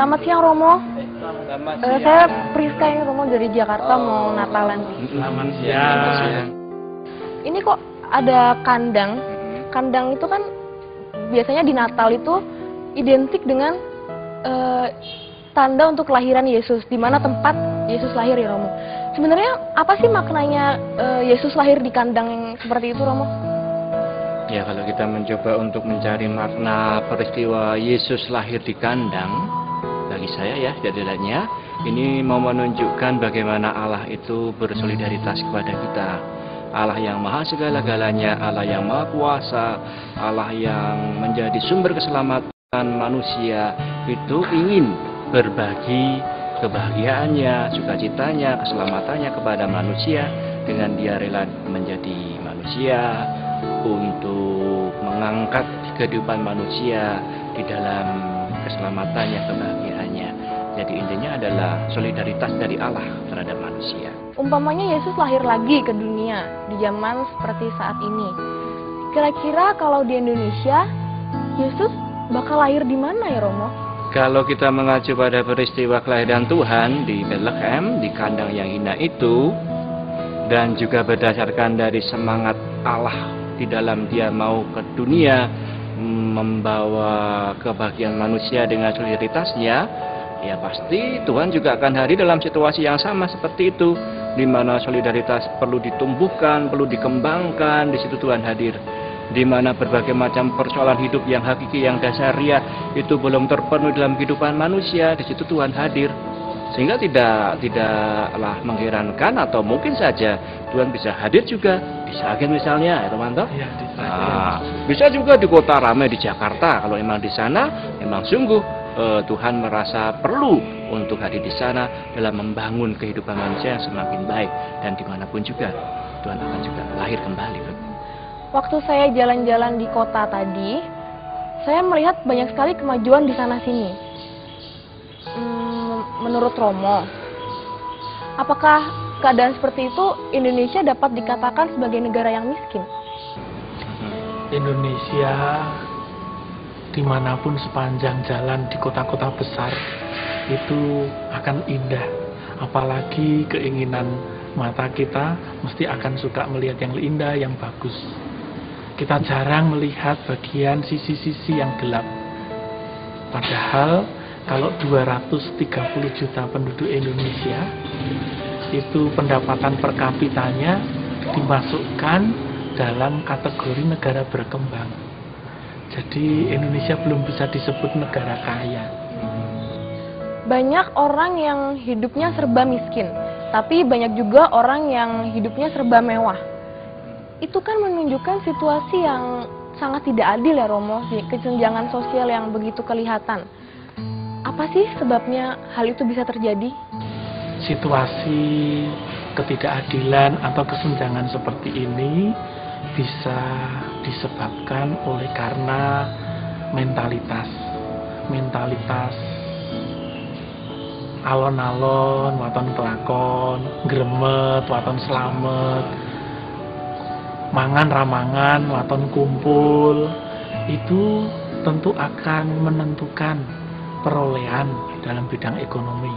Selamat siang Romo. Selamat siang. Saya Priska ini Romo dari Jakarta mau Natalan. Selamat siang. Ini kok ada kandang. Kandang itu kan biasanya di Natal itu identik dengan tanda untuk kelahiran Yesus, di mana tempat Yesus lahir ya Romo. Sebenarnya apa sih maknanya Yesus lahir di kandang yang seperti itu Romo? Ya, kalau kita mencoba untuk mencari makna peristiwa Yesus lahir di kandang, bagi saya ya, setidaknya ini mau menunjukkan bagaimana Allah itu bersolidaritas kepada kita. Allah yang maha segala-galanya, Allah yang maha kuasa, Allah yang menjadi sumber keselamatan manusia, itu ingin berbagi kebahagiaannya, sukacitanya, keselamatannya kepada manusia dengan dia rela menjadi manusia untuk mengangkat kehidupan manusia di dalam keselamatannya, kebahagiaannya. Jadi intinya adalah solidaritas dari Allah terhadap manusia. Umpamanya Yesus lahir lagi ke dunia di zaman seperti saat ini. Kira-kira kalau di Indonesia, Yesus bakal lahir di mana ya Romo? Kalau kita mengacu pada peristiwa kelahiran Tuhan di Bethlehem, di kandang yang hina itu, dan juga berdasarkan dari semangat Allah di dalam dia mau ke dunia membawa kebahagiaan manusia dengan solidaritasnya, ya pasti Tuhan juga akan hadir dalam situasi yang sama seperti itu, di mana solidaritas perlu ditumbuhkan, perlu dikembangkan. Di situ Tuhan hadir. Di mana berbagai macam persoalan hidup yang hakiki, yang dasariah itu belum terpenuhi dalam kehidupan manusia, di situ Tuhan hadir. Sehingga tidaklah mengherankan, atau mungkin saja Tuhan bisa hadir juga di Sragen misalnya, ya teman-teman. Ya, Bisa juga di kota ramai di Jakarta. Kalau memang di sana memang sungguh Tuhan merasa perlu untuk hadir di sana dalam membangun kehidupan manusia yang semakin baik, dan dimanapun juga Tuhan akan juga lahir kembali. Waktu saya jalan-jalan di kota tadi, saya melihat banyak sekali kemajuan di sana-sini. Menurut Romo, apakah keadaan seperti itu Indonesia dapat dikatakan sebagai negara yang miskin? Indonesia dimanapun sepanjang jalan di kota-kota besar itu akan indah. Apalagi keinginan mata kita mesti akan suka melihat yang indah, yang bagus. Kita jarang melihat bagian sisi-sisi yang gelap. Padahal kalau 230 juta penduduk Indonesia, itu pendapatan per kapitanya dimasukkan dalam kategori negara berkembang. Jadi Indonesia belum bisa disebut negara kaya. Banyak orang yang hidupnya serba miskin, tapi banyak juga orang yang hidupnya serba mewah. Itu kan menunjukkan situasi yang sangat tidak adil ya Romo, kesenjangan sosial yang begitu kelihatan. Apa sih sebabnya hal itu bisa terjadi? Situasi ketidakadilan atau kesenjangan seperti ini bisa disebabkan oleh karena mentalitas alon-alon, waton kelakon, gremet, waton selamet, mangan ramangan, waton kumpul, itu tentu akan menentukan perolehan dalam bidang ekonomi,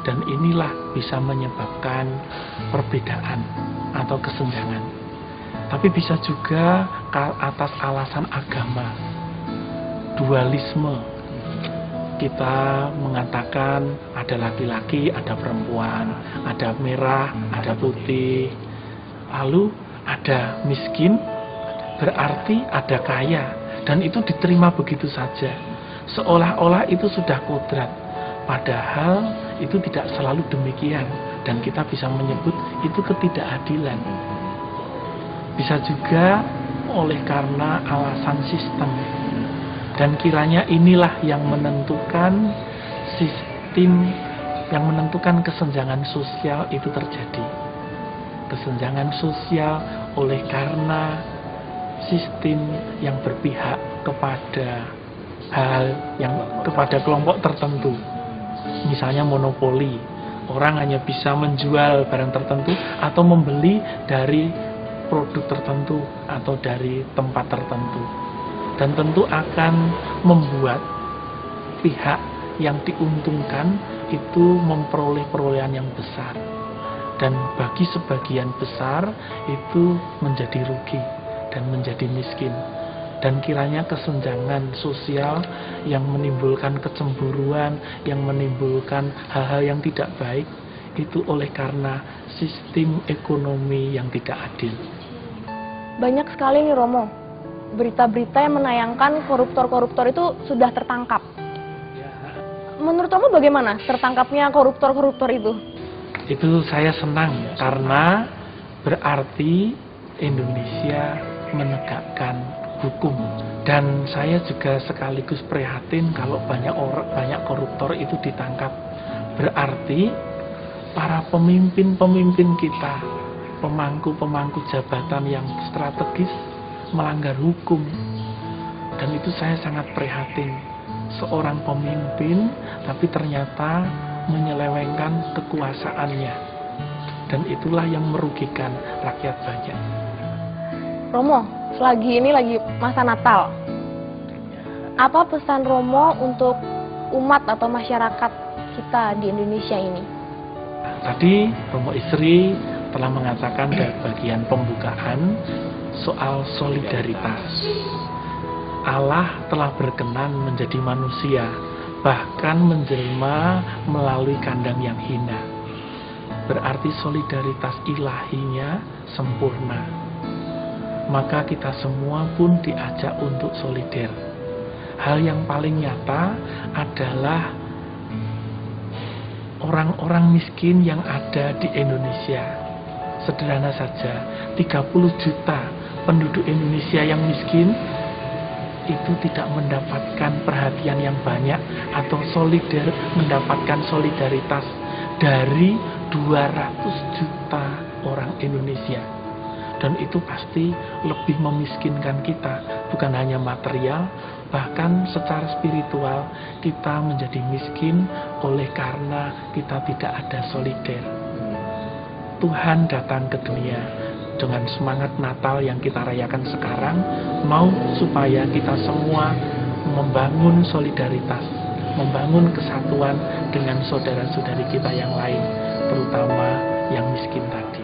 dan inilah bisa menyebabkan perbedaan atau kesenjangan. Tapi bisa juga atas alasan agama, dualisme. Kita mengatakan ada laki-laki, ada perempuan, ada merah, ada putih, lalu ada miskin, berarti ada kaya, dan itu diterima begitu saja, seolah-olah itu sudah kodrat. Padahal itu tidak selalu demikian, dan kita bisa menyebut itu ketidakadilan. Bisa juga oleh karena alasan sistem, dan kiranya inilah yang menentukan sistem, yang menentukan kesenjangan sosial itu terjadi. Kesenjangan sosial oleh karena sistem yang berpihak kepada hal yang kepada kelompok tertentu. Misalnya monopoli, orang hanya bisa menjual barang tertentu atau membeli dari produk tertentu atau dari tempat tertentu, dan tentu akan membuat pihak yang diuntungkan itu memperoleh perolehan yang besar, dan bagi sebagian besar itu menjadi rugi dan menjadi miskin. Dan kiranya kesenjangan sosial yang menimbulkan kecemburuan, yang menimbulkan hal-hal yang tidak baik, itu oleh karena sistem ekonomi yang tidak adil. Banyak sekali nih Romo, berita-berita yang menayangkan koruptor-koruptor itu sudah tertangkap. Menurut Romo bagaimana tertangkapnya koruptor-koruptor itu? Itu saya senang karena berarti Indonesia menegakkan hukum. Dan saya juga sekaligus prihatin kalau banyak koruptor itu ditangkap. Berarti para pemimpin kita, pemangku-pemangku jabatan yang strategis melanggar hukum. Dan itu saya sangat prihatin. Seorang pemimpin tapi ternyata menyelewengkan kekuasaannya. Dan itulah yang merugikan rakyat banyak. Romo, selagi ini lagi masa Natal. Apa pesan Romo untuk umat atau masyarakat kita di Indonesia ini? Tadi Romo Istri telah mengatakan dari bagian pembukaan soal solidaritas. Allah telah berkenan menjadi manusia, bahkan menjelma melalui kandang yang hina. Berarti solidaritas ilahinya sempurna. Maka kita semua pun diajak untuk solider. Hal yang paling nyata adalah orang-orang miskin yang ada di Indonesia. Sederhana saja, 30 juta penduduk Indonesia yang miskin itu tidak mendapatkan perhatian yang banyak atau solider, mendapatkan solidaritas dari 200 juta orang Indonesia. Dan itu pasti lebih memiskinkan kita, bukan hanya material, bahkan secara spiritual kita menjadi miskin oleh karena kita tidak ada solider. Tuhan datang ke dunia dengan semangat Natal yang kita rayakan sekarang, mau supaya kita semua membangun solidaritas, membangun kesatuan dengan saudara-saudari kita yang lain, terutama yang miskin tadi.